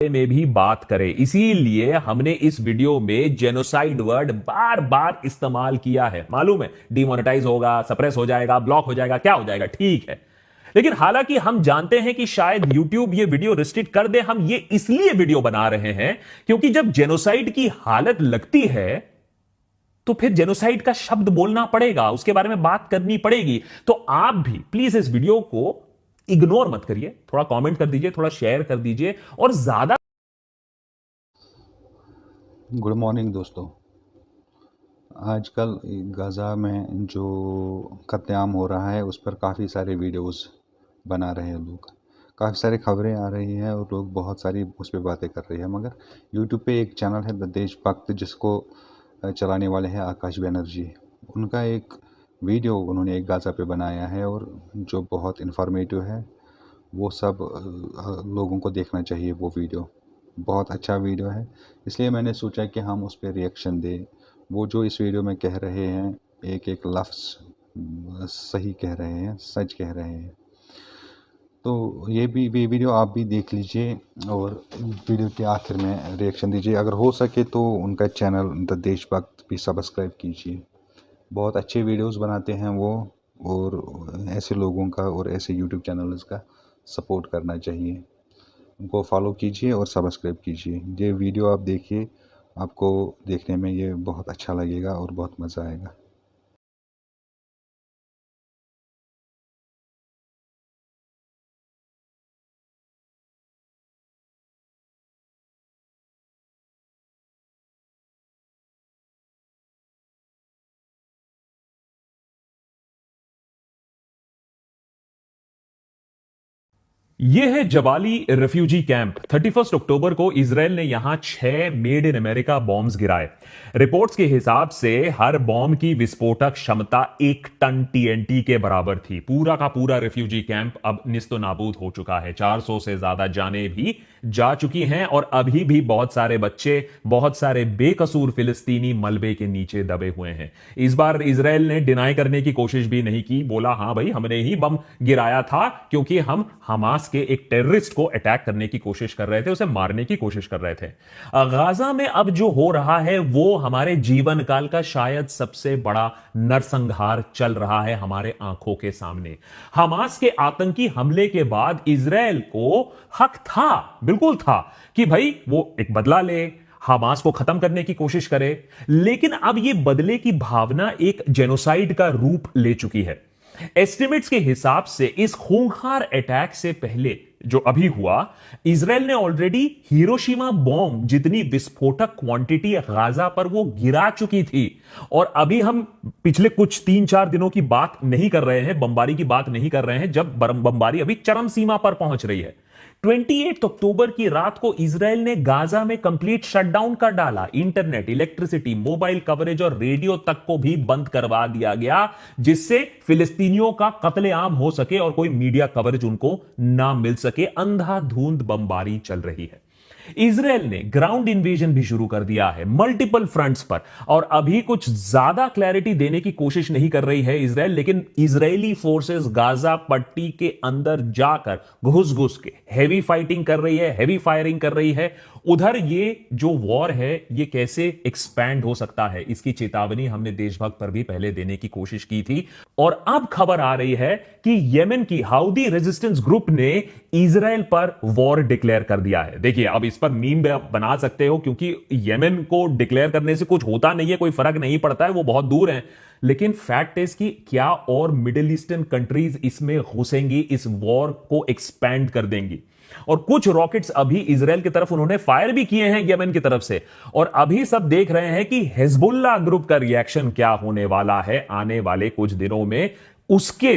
में भी बात करें, इसीलिए हमने इस वीडियो में जेनोसाइड वर्ड बार बार इस्तेमाल किया है। मालूम है डिमोनेटाइज होगा, सप्रेस हो जाएगा, ब्लॉक हो जाएगा, क्या हो जाएगा, ठीक है। लेकिन हालांकि हम जानते हैं कि शायद YouTube ये वीडियो रिस्ट्रिक्ट कर दे, हम ये इसलिए वीडियो बना रहे हैं क्योंकि जब जेनोसाइड की हालत लगती है तो फिर जेनोसाइड का शब्द बोलना पड़ेगा, उसके बारे में बात करनी पड़ेगी। तो आप भी प्लीज इस वीडियो को इग्नोर मत करिए, थोड़ा कमेंट कर दीजिए, थोड़ा शेयर कर दीजिए और ज्यादा। गुड मॉर्निंग दोस्तों। आजकल गाज़ा में जो कत्लेआम हो रहा है उस पर काफ़ी सारे वीडियोस बना रहे हैं लोग, काफ़ी सारी खबरें आ रही हैं और लोग बहुत सारी उस पर बातें कर रहे हैं। मगर यूट्यूब पे एक चैनल है द देशभक्त, जिसको चलाने वाले हैं आकाश बनर्जी। उनका एक वीडियो उन्होंने एक गाज़ा पे बनाया है और जो बहुत इन्फॉर्मेटिव है। वो सब लोगों को देखना चाहिए। वो वीडियो बहुत अच्छा वीडियो है, इसलिए मैंने सोचा कि हम उस पर रिएक्शन दें। वो जो इस वीडियो में कह रहे हैं, एक एक लफ्ज़ सही कह रहे हैं, सच कह रहे हैं। तो ये वीडियो आप भी देख लीजिए और वीडियो के आखिर में रिएक्शन दीजिए। अगर हो सके तो उनका चैनल द देशभक्त भी सब्सक्राइब कीजिए। बहुत अच्छे वीडियोस बनाते हैं वो, और ऐसे लोगों का और ऐसे यूट्यूब चैनल्स का सपोर्ट करना चाहिए। उनको फॉलो कीजिए और सब्सक्राइब कीजिए। ये वीडियो आप देखिए, आपको देखने में ये बहुत अच्छा लगेगा और बहुत मज़ा आएगा। यह है जबाली रेफ्यूजी कैंप। 31 अक्टूबर को इसराइल ने यहां 6 मेड इन अमेरिका बॉम्ब्स गिराए। रिपोर्ट्स के हिसाब से हर बॉम्ब की विस्फोटक क्षमता 1 टन टीएनटी के बराबर थी। पूरा का पूरा रेफ्यूजी कैंप अब निस्तो नाबूद हो चुका है। 400 से ज्यादा जानें भी जा चुकी हैं और अभी भी बहुत सारे बच्चे, बहुत सारे बेकसूर फिलिस्तीनी मलबे के नीचे दबे हुए हैं। इस बार इसराइल ने डिनाई करने की कोशिश भी नहीं की, बोला हां भाई हमने ही बम गिराया था क्योंकि हम हमास के एक टेररिस्ट को अटैक करने की कोशिश कर रहे थे, उसे मारने की कोशिश कर रहे थे। गाजा में अब जो हो रहा है वो हमारे जीवन काल का शायद सबसे बड़ा नरसंहार चल रहा है हमारे आंखों के सामने। हमास के आतंकी हमले के बाद इसराइल को हक था, बिल्कुल था, कि भाई वो एक बदला ले, हमास को खत्म करने की कोशिश करे। लेकिन अब यह बदले की भावना एक जेनोसाइड का रूप ले चुकी है। एस्टिमेट्स के हिसाब से इस खूंखार अटैक से पहले जो अभी हुआ, इसराइल ने ऑलरेडी हिरोशिमा बॉम्ब जितनी विस्फोटक क्वांटिटी गाजा पर वो गिरा चुकी थी। और अभी हम पिछले कुछ 3-4 दिनों की बात नहीं कर रहे हैं, बमबारी की बात नहीं कर रहे हैं, जब बमबारी अभी चरम सीमा पर पहुंच रही है। 28 अक्टूबर की रात को इसराइल ने गाजा में कंप्लीट शटडाउन कर डाला। इंटरनेट, इलेक्ट्रिसिटी, मोबाइल कवरेज और रेडियो तक को भी बंद करवा दिया गया, जिससे फिलिस्तीनियों का कत्लेआम हो सके और कोई मीडिया कवरेज उनको ना मिल सके। अंधाधुंध बमबारी चल रही है। इसराइल ने ग्राउंड इन्वेजन भी शुरू कर दिया है मल्टीपल फ्रंट्स पर, और अभी कुछ ज्यादा क्लैरिटी देने की कोशिश नहीं कर रही है इसराइल। लेकिन इजरायली फोर्सेस गाजा पट्टी के अंदर जाकर घुस घुस के हैवी फाइटिंग कर रही है, हैवी फायरिंग कर रही है। उधर ये जो वॉर है ये कैसे एक्सपैंड हो सकता है, इसकी चेतावनी हमने देशभक्त पर भी पहले देने की कोशिश की थी। और अब खबर आ रही है कि येमेन की हाउदी रेजिस्टेंस ग्रुप ने इसराइल पर वॉर डिक्लेयर कर दिया है। देखिए अब इस पर मीम बना सकते हो, क्योंकि येमेन को डिक्लेयर करने से कुछ होता नहीं है, कोई फर्क नहीं पड़ता है, वो बहुत दूर है। लेकिन फैक्ट इज कि क्या और मिडिल ईस्टर्न कंट्रीज इसमें घुसेंगी, इस वॉर को एक्सपैंड कर देंगी। और कुछ रॉकेट्स अभी इसराइल की तरफ उन्होंने फायर भी किए हैं येमेन की तरफ से। और अभी सब देख रहे हैं कि हिजबुल्लाह ग्रुप का रिएक्शन क्या होने वाला है आने वाले कुछ दिनों में। उसके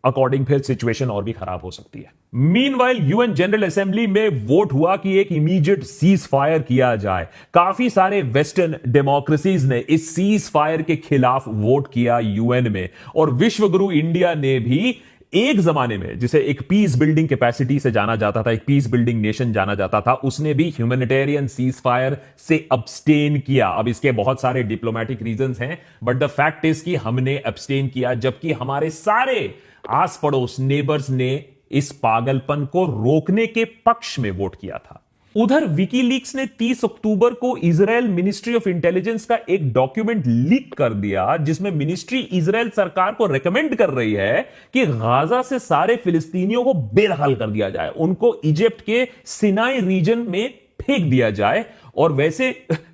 अकॉर्डिंग फिर सिचुएशन और भी खराब हो सकती है। मीनवाइल यूएन जनरल असेंबली में वोट हुआ कि एक इमीडिएट सीज फायर किया जाए। काफी सारे वेस्टर्न डेमोक्रेसीज ने इस सीज फायर के खिलाफ वोट किया यूएन में। और विश्व गुरु इंडिया ने भी एक जमाने में जिसे एक पीस बिल्डिंग कैपेसिटी से जाना जाता था, एक पीस बिल्डिंग नेशन जाना जाता था, उसने भी ह्यूमैनिटेरियन सीज फायर से अब्सटेन किया। अब इसके बहुत सारे डिप्लोमेटिक रीजंस हैं, बट द फैक्ट इज कि हमने अब्सटेन किया, जबकि हमारे सारे आस पड़ोस नेबर्स ने इस पागलपन को रोकने के पक्ष में वोट किया था। उधर विकीलीक्स ने 30 अक्टूबर को इजरायल मिनिस्ट्री ऑफ इंटेलिजेंस का एक डॉक्यूमेंट लीक कर दिया, जिसमें मिनिस्ट्री इजरायल सरकार को रेकमेंड कर रही है कि गाजा से सारे फिलिस्तीनियों को बेदखल कर दिया जाए, उनको इजिप्ट के सिनाई रीजन में फेंक दिया जाए। और वैसे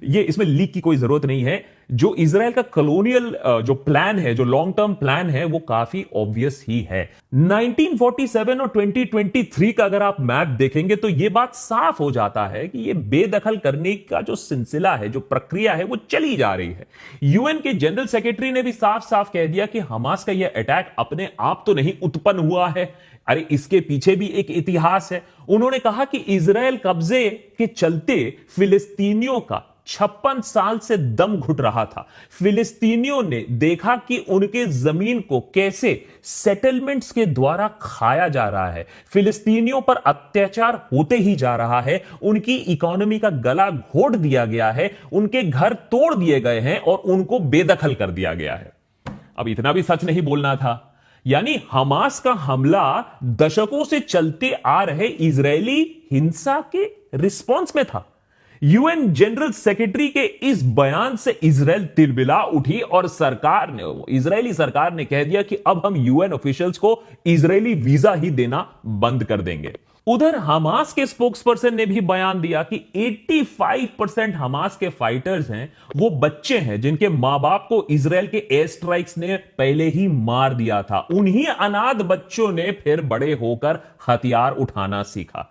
ये इसमें लीक की कोई जरूरत नहीं है, जो इजराइल का कॉलोनियल जो प्लान है, जो लॉन्ग टर्म प्लान है, वो काफी ऑब्वियस ही है। 1947 और 2023 का अगर आप मैप देखेंगे तो यह बात साफ हो जाता है कि यह बेदखल करने का जो सिलसिला है, जो प्रक्रिया है, वो चली जा रही है। यूएन के जनरल सेक्रेटरी ने भी साफ साफ कह दिया कि हमास का यह अटैक अपने आप तो नहीं उत्पन्न हुआ है, अरे इसके पीछे भी एक इतिहास है। उन्होंने कहा कि इजराइल कब्जे के चलते फिलिस्तीनियों का 56 साल से दम घुट रहा था। फिलिस्तीनियों ने देखा कि उनके जमीन को कैसे सेटलमेंट्स के द्वारा खाया जा रहा है, फिलिस्तीनियों पर अत्याचार होते ही जा रहा है, उनकी इकोनॉमी का गला घोट दिया गया है, उनके घर तोड़ दिए गए हैं और उनको बेदखल कर दिया गया है। अब इतना भी सच नहीं बोलना था, यानी हमास का हमला दशकों से चलते आ रहे इजरायली हिंसा के रिस्पॉन्स में था। यूएन जनरल सेक्रेटरी के इस बयान से इजराइल तिलबिला उठी और इजरायली सरकार ने कह दिया कि अब हम यूएन ऑफिशियल्स को इजरायली वीजा ही देना बंद कर देंगे। उधर हमास के स्पोक्सपर्सन ने भी बयान दिया कि 85% हमास के फाइटर्स हैं वो बच्चे हैं जिनके मां बाप को इजराइल के एयर स्ट्राइक्स ने पहले ही मार दिया था। उन्हीं अनाथ बच्चों ने फिर बड़े होकर हथियार उठाना सीखा।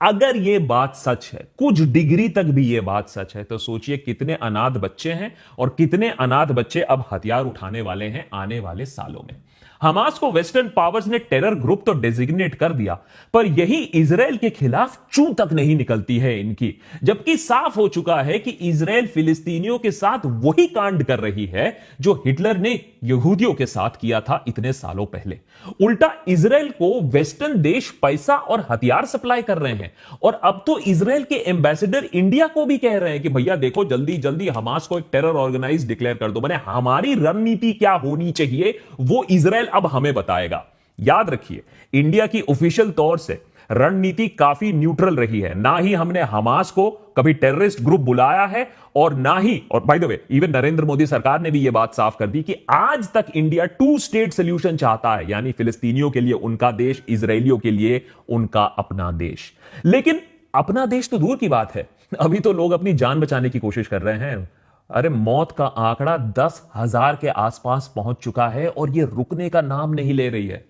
अगर यह बात सच है, कुछ डिग्री तक भी यह बात सच है, तो सोचिए कितने अनाथ बच्चे हैं और कितने अनाथ बच्चे अब हथियार उठाने वाले हैं आने वाले सालों में। हमास को वेस्टर्न पावर्स ने टेरर ग्रुप तो डेजिग्नेट कर दिया, पर यही इजराइल के खिलाफ चू तक नहीं निकलती है इनकी, जबकि साफ हो चुका है कि इजराइल फिलिस्तीनियों के साथ वही कांड कर रही है जो हिटलर ने यहूदियों के साथ किया था इतने सालों पहले। उल्टा इजराइल को वेस्टर्न देश पैसा और हथियार सप्लाई कर रहे हैं, और अब तो इजराइल के एम्बेसडर इंडिया को भी कह रहे हैं कि भैया देखो, जल्दी जल्दी हमास को एक टेरर ऑर्गेनाइज डिक्लेयर कर दो। मैंने हमारी रणनीति क्या होनी चाहिए वो इजराइल अब हमें बताएगा। याद रखिए, इंडिया की ऑफिशियल तौर से रणनीति काफी न्यूट्रल रही है। ना ही हमने हमास को कभी टेररिस्ट ग्रुप बुलाया है, और ना ही, और by the way even Narendra Modi सरकार ने भी यह बात साफ कर दी कि आज तक इंडिया 2 स्टेट सोल्यूशन चाहता है, यानी फिलिस्तीनियों के लिए उनका देश, इजरायलियों के लिए उनका अपना देश। लेकिन अपना देश तो दूर की बात है, अभी तो लोग अपनी जान बचाने की कोशिश कर रहे हैं। अरे मौत का आंकड़ा 10,000 के आसपास पहुंच चुका है और यह रुकने का नाम नहीं ले रही है।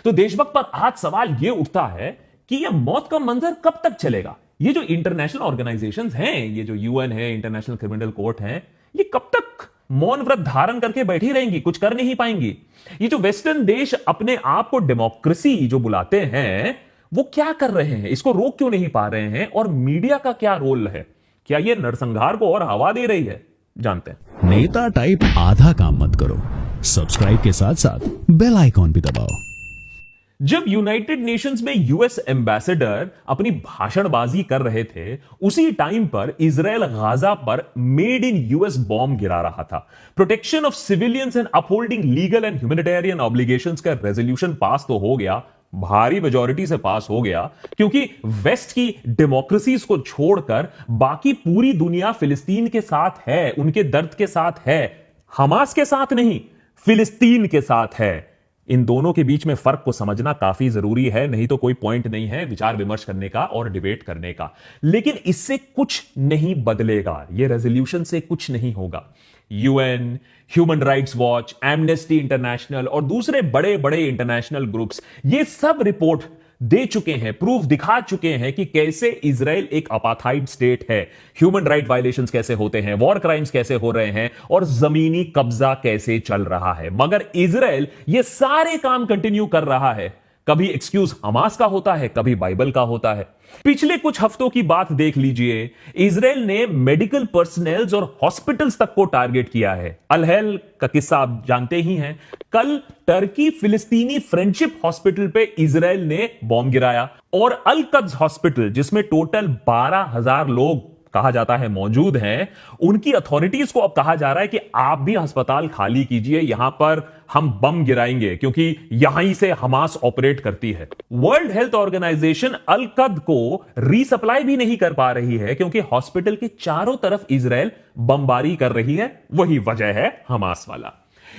तो देशभक्त पर आज सवाल यह उठता है कि यह मौत का मंजर कब तक चलेगा? ये जो इंटरनेशनल ऑर्गेनाइजेशंस हैं, ये जो यूएन है, इंटरनेशनल क्रिमिनल कोर्ट है, ये कब तक मौन व्रत धारण करके बैठी रहेंगी, कुछ कर नहीं पाएंगी? ये जो वेस्टर्न देश अपने आप को डेमोक्रेसी जो बुलाते हैं, वो क्या कर रहे हैं? इसको रोक क्यों नहीं पा रहे हैं? और मीडिया का क्या रोल है? क्या ये नरसंहार को और हवा दे रही है? जानते हैं। नेता टाइप आधा काम मत करो, सब्सक्राइब के साथ साथ बेल आइकॉन भी दबाओ। जब यूनाइटेड नेशंस में यूएस एम्बेसडर अपनी भाषणबाजी कर रहे थे, उसी टाइम पर इजराइल गाजा पर मेड इन यूएस बॉम्ब गिरा रहा था। Protection of civilians and upholding legal and humanitarian obligations का रेजोल्यूशन पास तो हो गया, भारी मेजॉरिटी से पास हो गया, क्योंकि वेस्ट की डेमोक्रेसीज को छोड़कर बाकी पूरी दुनिया फिलिस्तीन के साथ है, उनके दर्द के साथ है, हमास के साथ नहीं, फिलिस्तीन के साथ है। इन दोनों के बीच में फर्क को समझना काफी जरूरी है, नहीं तो कोई पॉइंट नहीं है विचार विमर्श करने का और डिबेट करने का। लेकिन इससे कुछ नहीं बदलेगा, यह रेजोल्यूशन से कुछ नहीं होगा। UN, human rights watch, amnesty international और दूसरे बड़े बड़े इंटरनेशनल ग्रुप्स ये सब रिपोर्ट दे चुके हैं, प्रूफ दिखा चुके हैं कि कैसे इजराइल एक अपार्थाइड स्टेट है, ह्यूमन राइट वायलेशंस कैसे होते हैं, वॉर क्राइम्स कैसे हो रहे हैं और जमीनी कब्जा कैसे चल रहा है। मगर इजराइल ये सारे काम कंटिन्यू कर रहा है। कभी एक्सक्यूज हमास का होता है, कभी बाइबल का होता है। पिछले कुछ हफ्तों की बात देख लीजिए, इजराइल ने मेडिकल पर्सनल्स और हॉस्पिटल्स तक को टारगेट किया है। अल-हैल का किस्सा आप जानते ही हैं। कल टर्की फिलिस्तीनी फ्रेंडशिप हॉस्पिटल पे इजराइल ने बॉम्ब गिराया, और अल-कद्स हॉस्पिटल जिसमें टोटल 12,000 लोग कहा जाता है मौजूद हैं, उनकी अथॉरिटीज को अब कहा जा रहा है कि आप भी अस्पताल खाली कीजिए, यहां पर हम बम गिराएंगे क्योंकि यहीं से हमास ऑपरेट करती है। वर्ल्ड हेल्थ ऑर्गेनाइजेशन अल-कद को रीसप्लाई भी नहीं कर पा रही है क्योंकि हॉस्पिटल के चारों तरफ इजराइल बमबारी कर रही है। वही वजह है हमास वाला।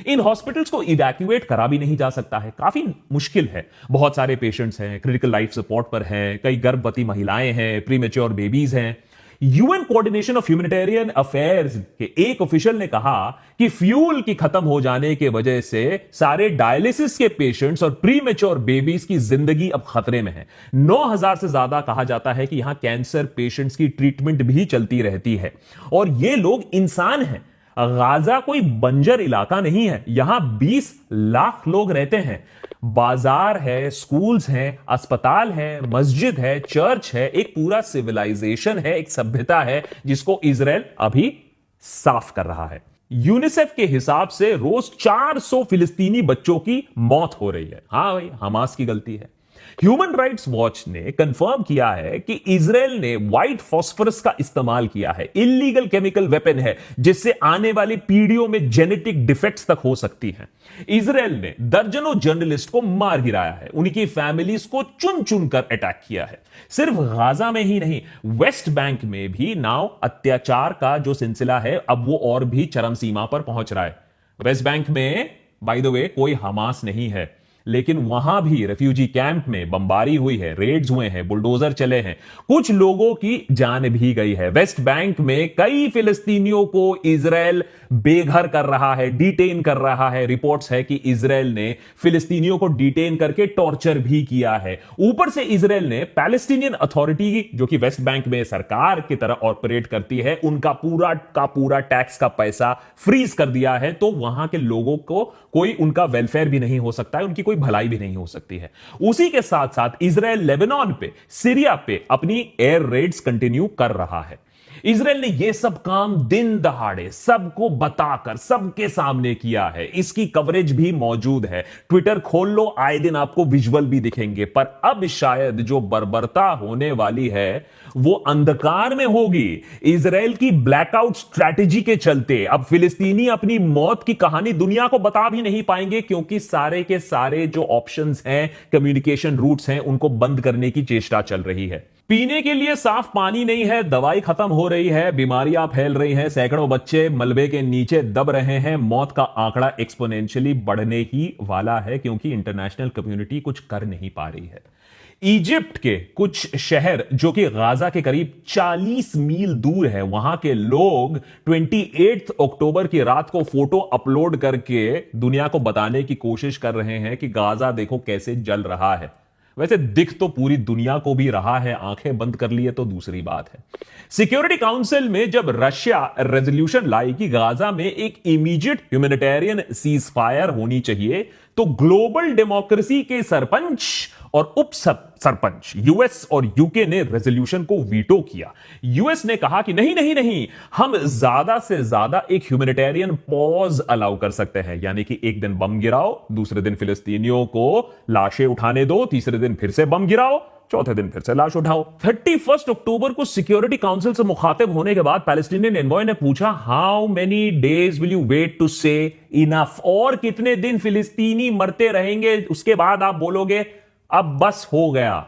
इन हॉस्पिटल्स को इवैक्यूएट करा भी नहीं जा सकता है, काफी मुश्किल है। बहुत सारे पेशेंट्स हैं, क्रिटिकल लाइफ सपोर्ट पर हैं, कई गर्भवती महिलाएं हैं, प्रीमेच्योर बेबीज हैं। UN coordination of humanitarian affairs के एक ऑफिशियल ने कहा कि फ्यूल की खत्म हो जाने की वजह से सारे डायलिसिस के पेशेंट्स और प्रीमेच्योर बेबीज की जिंदगी अब खतरे में है। 9,000 से ज्यादा कहा जाता है कि यहां कैंसर पेशेंट्स की ट्रीटमेंट भी चलती रहती है और ये लोग इंसान हैं। गाजा कोई बंजर इलाका नहीं है, यहां 20 लाख लोग रहते हैं। बाजार है, स्कूल्स हैं, अस्पताल है, मस्जिद है, चर्च है, एक पूरा सिविलाइजेशन है, एक सभ्यता है जिसको इजराइल अभी साफ कर रहा है। यूनिसेफ के हिसाब से रोज 400 फिलिस्तीनी बच्चों की मौत हो रही है। हां भाई, हमास की गलती है। ह्यूमन राइट्स वॉच ने कंफर्म किया है कि इजराइल ने व्हाइट फास्फोरस का इस्तेमाल किया है। इलीगल केमिकल वेपन है जिससे आने वाली पीढ़ियों में जेनेटिक डिफेक्ट्स तक हो सकती हैं। इजराइल ने दर्जनों जर्नलिस्ट को मार गिराया है, उनकी फैमिलीज को चुन चुन कर अटैक किया है। सिर्फ गाजा में ही नहीं, वेस्ट बैंक में भी नाउ अत्याचार का जो सिलसिला है अब वो और भी चरम सीमा पर पहुंच रहा है। वेस्ट बैंक में बाय द वे कोई हमास नहीं है, लेकिन वहां भी रेफ्यूजी कैंप में बमबारी हुई है, रेड्स हुए हैं, बुलडोजर चले हैं, कुछ लोगों की जान भी गई है। वेस्ट बैंक में कई फिलिस्तीनियों को इजराइल बेघर कर रहा है, डिटेन कर रहा है। रिपोर्ट्स है कि इजराइल ने फिलिस्तीनियों को डिटेन करके टॉर्चर भी किया है। ऊपर से इजराइल ने पैलेस्टीनियन अथॉरिटी, जो कि वेस्ट बैंक में सरकार की तरह ऑपरेट करती है, उनका पूरा का पूरा टैक्स का पैसा फ्रीज कर दिया है। तो वहां के लोगों को कोई उनका वेलफेयर भी नहीं हो सकता है, उनकी कोई भलाई भी नहीं हो सकती है। उसी के साथ साथ इजराइल लेबनान पे, सीरिया पे अपनी एयर रेड्स कंटिन्यू कर रहा है। इजराइल ने यह सब काम दिन दहाड़े सबको बताकर सबके सामने किया है। इसकी कवरेज भी मौजूद है, ट्विटर खोल लो, आए दिन आपको विजुअल भी दिखेंगे। पर अब शायद जो बर्बरता होने वाली है वो अंधकार में होगी। इजराइल की ब्लैकआउट स्ट्रैटेजी के चलते अब फिलिस्तीनी अपनी मौत की कहानी दुनिया को बता भी नहीं पाएंगे, क्योंकि सारे के सारे जो ऑप्शंस हैं, कम्युनिकेशन रूट्स हैं, उनको बंद करने की चेष्टा चल रही है। पीने के लिए साफ पानी नहीं है, दवाई खत्म हो रही है, बीमारियां फैल रही हैं, सैकड़ों बच्चे मलबे के नीचे दब रहे हैं। मौत का आंकड़ा एक्सपोनेंशियली बढ़ने ही वाला है, क्योंकि इंटरनेशनल कम्युनिटी कुछ कर नहीं पा रही है। इजिप्ट के कुछ शहर जो कि गाजा के करीब 40 मील दूर है, वहां के लोग 28 अक्टूबर की रात को फोटो अपलोड करके दुनिया को बताने की कोशिश कर रहे हैं कि गाजा देखो कैसे जल रहा है। वैसे दिख तो पूरी दुनिया को भी रहा है, आंखें बंद कर लिए तो दूसरी बात है। सिक्योरिटी काउंसिल में जब रशिया रेजोल्यूशन लाई कि गाजा में एक इमीडिएट ह्यूमैनिटेरियन सीज फायर होनी चाहिए, तो ग्लोबल डेमोक्रेसी के सरपंच और उप सरपंच यूएस और यूके ने रेजोल्यूशन को वीटो किया। यूएस ने कहा कि नहीं नहीं नहीं, हम ज्यादा से ज्यादा एक ह्यूमैनिटेरियन पॉज अलाउ कर सकते हैं, यानी कि एक दिन बम गिराओ, दूसरे दिन फिलिस्तीनियों को लाशें उठाने दो, तीसरे दिन फिर से बम गिराओ, चौथे दिन फिर से लाश उठाओ। 31 अक्टूबर को सिक्योरिटी काउंसिल से मुखातिब होने के बाद पैलेस्टीनियन एनवॉय ने पूछा, how many days will you wait to say enough? और कितने दिन फिलिस्तीनी मरते रहेंगे उसके बाद आप बोलोगे अब बस हो गया?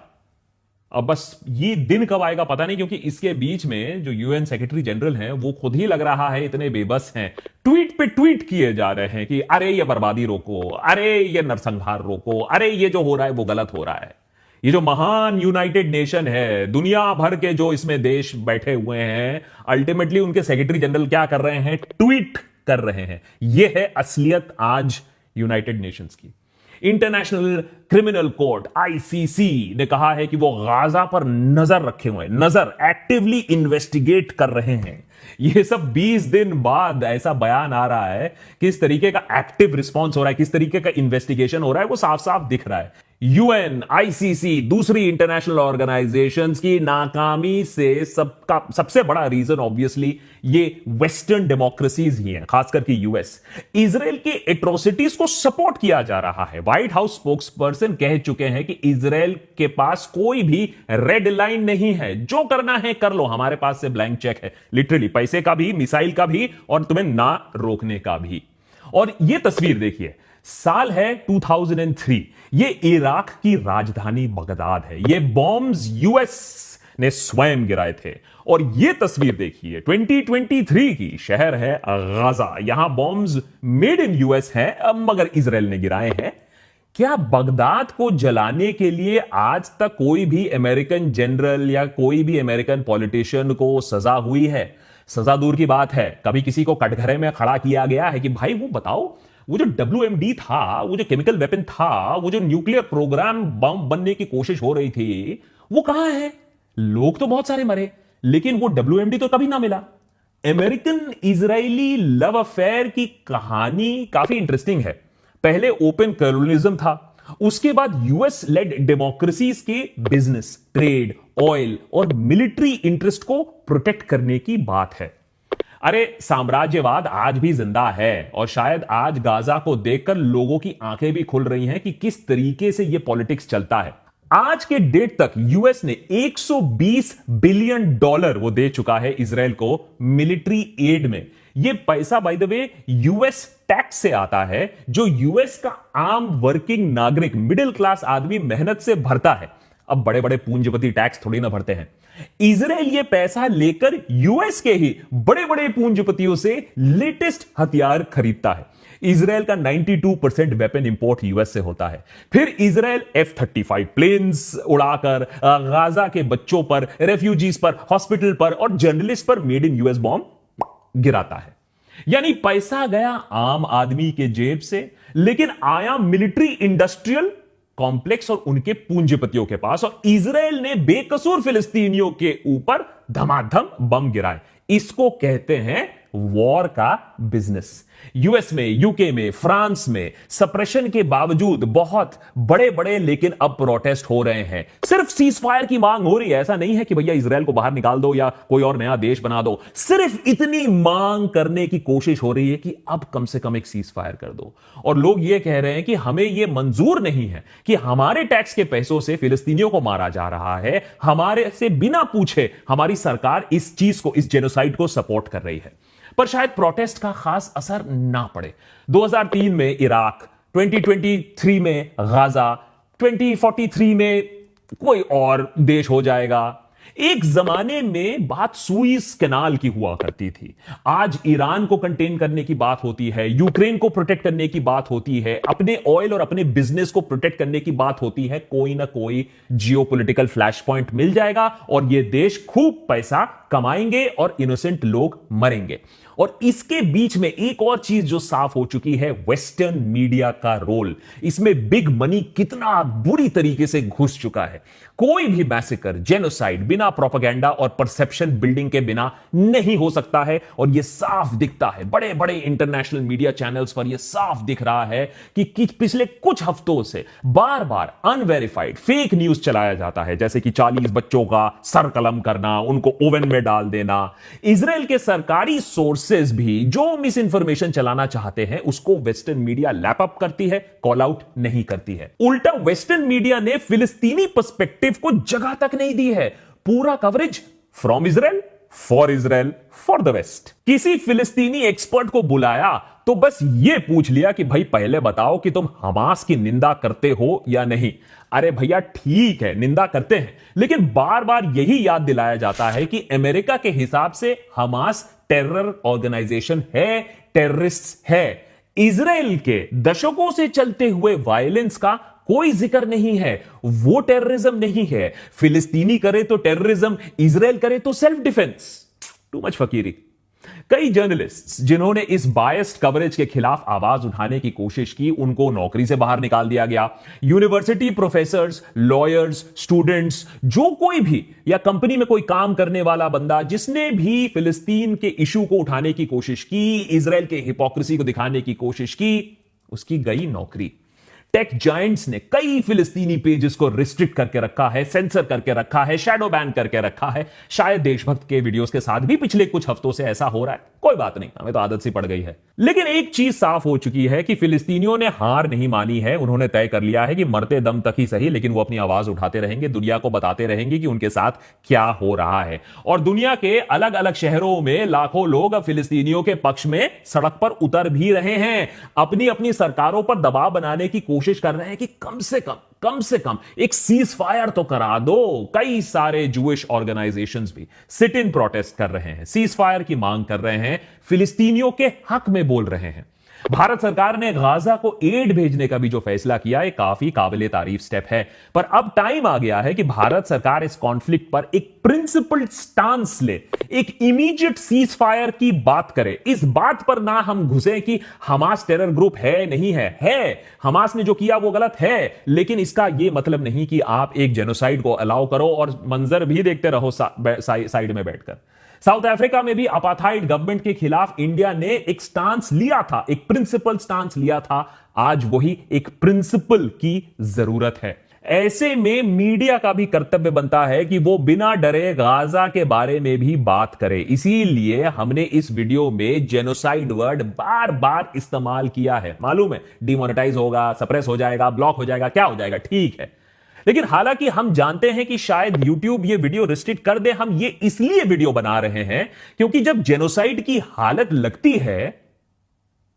अब बस ये दिन कब आएगा पता नहीं, क्योंकि इसके बीच में जो यूएन सेक्रेटरी जनरल हैं वो खुद ही लग रहा है इतने बेबस हैं, ट्वीट पे ट्वीट किए जा रहे हैं कि अरे ये बर्बादी रोको, अरे ये नरसंहार रोको, अरे ये जो हो रहा है वो गलत हो रहा है। ये जो महान यूनाइटेड नेशन है, दुनिया भर के जो इसमें देश बैठे हुए हैं, अल्टीमेटली उनके सेक्रेटरी जनरल क्या कर रहे हैं? ट्वीट कर रहे हैं। यह है असलियत आज यूनाइटेड नेशंस की। इंटरनेशनल क्रिमिनल कोर्ट आईसीसी ने कहा है कि वो गाजा पर नजर रखे हुए, नजर एक्टिवली इन्वेस्टिगेट कर रहे हैं। ये सब 20 दिन बाद ऐसा बयान आ रहा है, किस तरीके का एक्टिव रिस्पॉन्स हो रहा है, किस तरीके का इन्वेस्टिगेशन हो रहा है, वो साफ साफ दिख रहा है। यूएन, आईसीसी, दूसरी इंटरनेशनल ऑर्गेनाइजेशंस की नाकामी से सबसे बड़ा रीजन ऑब्वियसली ये वेस्टर्न डेमोक्रेसीज ही हैं, खासकर कि यूएस। इजराइल की एट्रोसिटीज को सपोर्ट किया जा रहा है। व्हाइट हाउस स्पोक्स पर्सन कह चुके हैं कि इजराइल के पास कोई भी रेड लाइन नहीं है, जो करना है कर लो, हमारे पास से ब्लैंक चेक है, लिटरली पैसे का भी, मिसाइल का भी, और तुम्हें ना रोकने का भी। और यह तस्वीर देखिए, साल है 2003, ये इराक की राजधानी बगदाद है, ये बॉम्ब्स यूएस ने स्वयं गिराए थे। और ये तस्वीर देखिए 2023 की, शहर है गाजा, यहां बॉम्ब्स मेड इन यूएस हैं मगर इजराइल ने गिराए हैं। क्या बगदाद को जलाने के लिए आज तक कोई भी अमेरिकन जनरल या कोई भी अमेरिकन पॉलिटिशियन को सजा हुई है? सजा दूर की बात है, कभी किसी को कटघरे में खड़ा किया गया है कि भाई वो बताओ, वो जो WMD था, वो जो केमिकल वेपन था, वो जो न्यूक्लियर प्रोग्राम बम बनने की कोशिश हो रही थी, वो कहां है? लोग तो बहुत सारे मरे, लेकिन वो WMD तो कभी ना मिला। अमेरिकन इजरायली लव अफेयर की कहानी काफी इंटरेस्टिंग है। पहले ओपन कॉलोनिज्म था, उसके बाद यूएस लेड डेमोक्रेसीज के बिजनेस, ट्रेड, ऑयल और मिलिट्री इंटरेस्ट को प्रोटेक्ट करने की बात है। अरे साम्राज्यवाद आज भी जिंदा है, और शायद आज गाजा को देखकर लोगों की आंखें भी खुल रही हैं कि किस तरीके से यह पॉलिटिक्स चलता है। आज के डेट तक यूएस ने $120 बिलियन वो दे चुका है इजराइल को मिलिट्री एड में। यह पैसा by the way US tax से आता है, जो यूएस का आम वर्किंग नागरिक, मिडिल क्लास आदमी मेहनत से भरता है। अब बड़े बड़े पूंजीपति टैक्स थोड़ी ना भरते हैं। इजराइल ये पैसा लेकर यूएस के ही बड़े बड़े पूंजीपतियों से लेटेस्ट हथियार खरीदता है। इजराइल का 92% वेपन इंपोर्ट यूएस से होता है। फिर इजराइल F-35 प्लेन्स उड़ाकर गाजा के बच्चों पर, रेफ्यूजीज पर, हॉस्पिटल पर और जर्नलिस्ट पर मेड इन यूएस बॉम्ब गिराता है। यानी पैसा गया आम आदमी के जेब से, लेकिन आया मिलिट्री इंडस्ट्रियल कॉम्प्लेक्स और उनके पूंजीपतियों के पास, और इजराइल ने बेकसूर फिलिस्तीनियों के ऊपर धमाधम बम गिराए। इसको कहते हैं वॉर का बिजनेस। यूएस में, यूके में, फ्रांस में सप्रेशन के बावजूद बहुत बड़े बड़े लेकिन अब प्रोटेस्ट हो रहे हैं। सिर्फ सीज फायर की मांग हो रही है, ऐसा नहीं है कि भैया इजराइल को बाहर निकाल दो या कोई और नया देश बना दो। सिर्फ इतनी मांग करने की कोशिश हो रही है कि अब कम से कम एक सीज फायर कर दो। और लोग ये कह रहे हैं कि हमें यह मंजूर नहीं है कि हमारे टैक्स के पैसों से फिलिस्तीनियों को मारा जा रहा है, हमारे से बिना पूछे हमारी सरकार इस चीज को, इस जेनोसाइड को सपोर्ट कर रही है। पर शायद प्रोटेस्ट का खास असर ना पड़े। 2003 में इराक, 2023 में गाजा, 2043 में कोई और देश हो जाएगा। एक जमाने में बात सुइज कैनाल की हुआ करती थी, आज ईरान को कंटेन करने की बात होती है, यूक्रेन को प्रोटेक्ट करने की बात होती है, अपने ऑयल और अपने बिजनेस को प्रोटेक्ट करने की बात होती है। कोई ना कोई जियोपॉलिटिकल फ्लैश पॉइंट मिल जाएगा और ये देश खूब पैसा कमाएंगे और इनोसेंट लोग मरेंगे। और इसके बीच में एक और चीज जो साफ हो चुकी है, वेस्टर्न मीडिया का रोल। इसमें बिग मनी कितना बुरी तरीके से घुस चुका है। कोई भी मैसेकर, जेनोसाइड बिना प्रोपेगेंडा और परसेप्शन बिल्डिंग के बिना नहीं हो सकता है। और यह साफ दिखता है, बड़े बड़े इंटरनेशनल मीडिया चैनल्स पर यह साफ दिख रहा है कि पिछले कुछ हफ्तों से बार बार अनवेरिफाइड फेक न्यूज चलाया जाता है, जैसे कि 40 बच्चों का सर कलम करना, उनको ओवन में डाल देना। इजराइल के सरकारी सोर्सेज भी जो मिस इंफॉर्मेशन चलाना चाहते हैं उसको वेस्टर्न मीडिया लैप अप करती है, कॉल आउट नहीं करती है। उल्टा वेस्टर्न मीडिया ने फिलिस्तीनी पर्सपेक्टिव को जगह तक नहीं दी है। पूरा coverage from Israel, for the west. किसी फिलिस्तीनी एक्सपर्ट को बुलाया तो बस यह पूछ लिया कि भाई पहले बताओ कि तुम हमास की निंदा करते हो या नहीं। अरे भैया ठीक है, निंदा करते हैं, लेकिन बार बार यही याद दिलाया जाता है कि अमेरिका के हिसाब से हमास टेरर ऑर्गेनाइजेशन है, टेररिस्ट है। इजराइल के दशकों से चलते हुए वायलेंस का कोई जिक्र नहीं है। वो टेररिज्म नहीं है। फिलिस्तीनी करे तो टेररिज्म, इजराइल करे तो सेल्फ डिफेंस। टू मच फकीरी। कई जर्नलिस्ट्स जिन्होंने इस बायस्ड कवरेज के खिलाफ आवाज उठाने की कोशिश की, उनको नौकरी से बाहर निकाल दिया गया। यूनिवर्सिटी प्रोफेसर्स, लॉयर्स, स्टूडेंट्स, जो कोई भी या कंपनी में कोई काम करने वाला बंदा जिसने भी फिलिस्तीन के इशू को उठाने की कोशिश की, इजराइल के हिपोक्रेसी को दिखाने की कोशिश की, उसकी गई नौकरी। टेक जायंट्स ने कई फिलिस्तीनी पेजेस को रिस्ट्रिक्ट करके रखा है, सेंसर करके रखा है, शैडो बैन करके रखा है। शायद देशभक्त के वीडियोस के साथ भी पिछले कुछ हफ्तों से ऐसा हो रहा है, कोई बात नहीं, हमें तो आदत सी पड़ गई है। लेकिन एक चीज साफ हो चुकी है कि फिलिस्तीनियों ने हार नहीं मानी है। उन्होंने तय कर लिया है कि मरते दम तक ही सही, लेकिन वो अपनी आवाज उठाते रहेंगे, दुनिया को बताते रहेंगे कि उनके साथ क्या हो रहा है। और दुनिया के अलग अलग शहरों में लाखों लोग अब फिलिस्तीनियों के पक्ष में सड़क पर उतर भी रहे हैं, अपनी अपनी सरकारों पर दबाव बनाने की कोशिश कर रहे हैं कि कम से कम एक सीज फायर तो करा दो। कई सारे जूइश ऑर्गेनाइजेशंस भी सिट इन प्रोटेस्ट कर रहे हैं, सीज फायर की मांग कर रहे हैं, फिलिस्तीनियों के हक में बोल रहे हैं। भारत सरकार ने गाजा को एड भेजने का भी जो फैसला किया, ये काफी काबिले तारीफ स्टेप है। पर अब टाइम आ गया है कि भारत सरकार इस कॉन्फ्लिक्ट पर एक प्रिंसिपल्ड स्टांस ले, एक इमीडिएट सीज फायर की बात करे। इस बात पर ना हम घुसे कि हमास टेरर ग्रुप है नहीं है, हमास ने जो किया वो गलत है, लेकिन इसका यह मतलब नहीं कि आप एक जेनोसाइड को अलाउ करो और मंजर भी देखते रहो साइड में बैठकर। साउथ अफ्रीका में भी अपार्थाइड गवर्नमेंट के खिलाफ इंडिया ने एक स्टांस लिया था, एक प्रिंसिपल स्टांस लिया था। आज वही एक प्रिंसिपल की जरूरत है। ऐसे में मीडिया का भी कर्तव्य बनता है कि वो बिना डरे गाजा के बारे में भी बात करे। इसीलिए हमने इस वीडियो में जेनोसाइड वर्ड बार बार इस्तेमाल किया है। मालूम है डिमोनेटाइज होगा, सप्रेस हो जाएगा, ब्लॉक हो जाएगा, क्या हो जाएगा, ठीक है, लेकिन हालांकि हम जानते हैं कि शायद YouTube ये वीडियो रिस्ट्रिक्ट कर दे। हम ये इसलिए वीडियो बना रहे हैं क्योंकि जब जेनोसाइड की हालत लगती है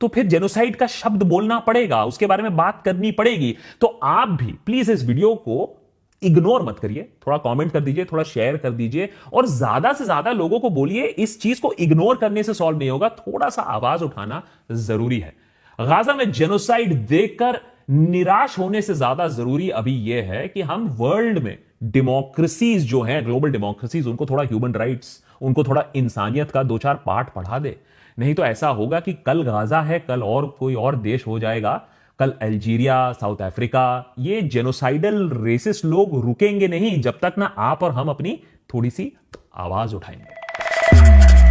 तो फिर जेनोसाइड का शब्द बोलना पड़ेगा, उसके बारे में बात करनी पड़ेगी। तो आप भी प्लीज इस वीडियो को इग्नोर मत करिए, थोड़ा कमेंट कर दीजिए, थोड़ा शेयर कर दीजिए और ज्यादा से ज्यादा लोगों को बोलिए। इस चीज को इग्नोर करने से सॉल्व नहीं होगा, थोड़ा सा आवाज उठाना जरूरी है। गाजा में जेनोसाइड देखकर निराश होने से ज्यादा जरूरी अभी यह है कि हम वर्ल्ड में डेमोक्रेसीज जो हैं, ग्लोबल डेमोक्रेसीज, उनको थोड़ा ह्यूमन राइट्स, उनको थोड़ा इंसानियत का 2-4 पाठ पढ़ा दे। नहीं तो ऐसा होगा कि कल गाजा है, कल और कोई और देश हो जाएगा, कल अल्जीरिया, साउथ अफ्रीका। ये जेनोसाइडल रेसिस्ट लोग रुकेंगे नहीं जब तक ना आप और हम अपनी थोड़ी सी आवाज उठाएंगे।